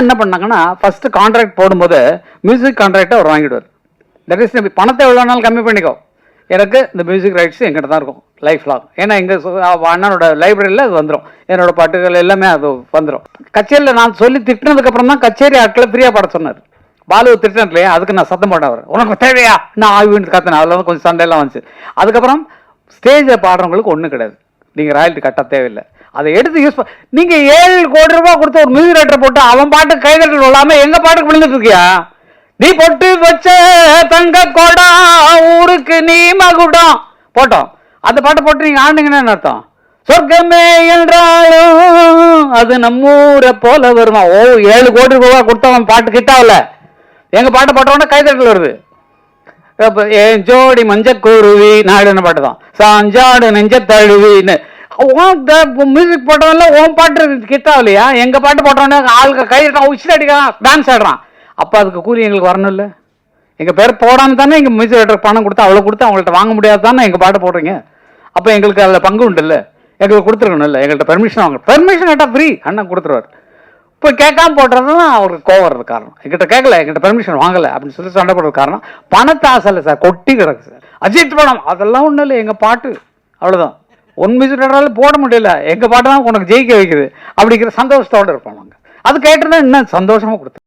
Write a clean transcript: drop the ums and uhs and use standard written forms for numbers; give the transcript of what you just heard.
என்ன பண்ணாங்கன்னா first contract போடும்போது மியூசிக் கான்ட்ராக்டை அவர் வாங்கிடுவார். தட் இஸ் பணத்தை எவ்வளோ நாள் கம்மி பண்ணிக்கோ, எனக்கு இந்த மியூசிக் ரைட்ஸ் எங்கிட்ட தான் இருக்கும் லைஃப் லாங். ஏன்னா எங்கள் அண்ணனோட லைப்ரரியில் அது வந்துடும், என்னோட பாட்டுகள் எல்லாமே அது வந்துடும். கச்சேரியில் நான் சொல்லி திட்டினதுக்கப்புறம் தான் கச்சேரி ஆட்களை ஃப்ரீயாக பாட சொன்னார். பாலுவை திட்டினது இல்லையா, அதுக்கு நான் சத்தம் போட்டேன். அவர் உனக்கு தேவையா நான் ஆய்வுன்னு கத்தினேன். அதில் வந்து கொஞ்சம் சண்டையெல்லாம் வந்துச்சு. அதுக்கப்புறம் ஸ்டேஜில் பாடுறவங்களுக்கு ஒன்றும் கிடையாது, நீங்கள் ராயல்ட்டி கட்ட தேவையில்லை, அதை எடுத்து யூஸ் பண்ண. நீங்கள் 7 கோடி ரூபாய் கொடுத்து ஒரு மியூசிக் ரைட்டரை போட்டு அவன் பாட்டு கைதட்டல் விழாமல் எங்கள் பாட்டுக்கு விழுந்துட்டு இருக்கியா? நீ பொட்டு வச்ச தங்க கோடா ஊருக்கு நீ மகுடம் போட்டோம், அந்த பாட்டை போட்டு நீங்கள் ஆண்டுங்கன்னு அர்த்தம். சொர்க்கமே என்றாலும் அது நம்மூரை போல வருமா? 7 கோடி ரூபாய் கொடுத்தவன் பாட்டு கிட்டாவில்ல, எங்கள் பாட்டை போட்டவொடனே கைதட்டல் வருது. ஏன் ஜோடி மஞ்சக்குருவி நாடு என்ன பாட்டு தான், சாஞ்சாடு நெஞ்ச தழுவின்னு மியூசிக் போட்டவன்ல ஓன் பாட்டு கிட்டாவில்லையா? எங்கள் பாட்டு போட்டவொடனே ஆளுக்கு கைதட்டான், உச்சில் அடிக்கிறான், டான்ஸ் ஆடுறான். அப்போ அதுக்கு கூலி எங்களுக்கு வரணும் இல்லை? எங்கள் பேர் போடாமல் தானே எங்கள் மியூசிக் ரைட்டருக்கு பணம் கொடுத்து அவ்வளோ கொடுத்து அவங்கள்ட்ட வாங்க முடியாது தானே எங்கள் பாட்டு போடுறீங்க. அப்போ எங்களுக்கு அதில் பங்கு உண்டு இல்லை, எங்களுக்கு கொடுத்துருக்கணும் இல்லை? எங்கள்கிட்ட பெர்மிஷன் வாங்க, பெர்மிஷன் கேட்டால் ஃப்ரீ அண்ணன் கொடுத்துருவார். இப்போ கேட்காம போடுறது தான் அவருக்கு கோவம் வர்றது காரணம். எங்கிட்ட கேட்கல, எங்கிட்ட பெர்மிஷன் வாங்கலை அப்படின்னு சொல்லி சண்டை போடுறது காரணம் பணத்தை ஆசை இல்லை சார், கொட்டி கிடக்கு சார். அஜித் படம் அதெல்லாம் ஒன்றும் இல்லை, எங்கள் பாட்டு அவ்வளோதான். ஒன் மியூசிக் ரைட்டரால் போட முடியல, எங்கள் பாட்டு தான் உனக்கு ஜெயிக்க வைக்குது அப்படிங்கிற சந்தோஷத்தோடு இருப்போம் நாங்கள். அது கேட்டுருந்தா இன்னும் சந்தோஷமாக கொடுத்து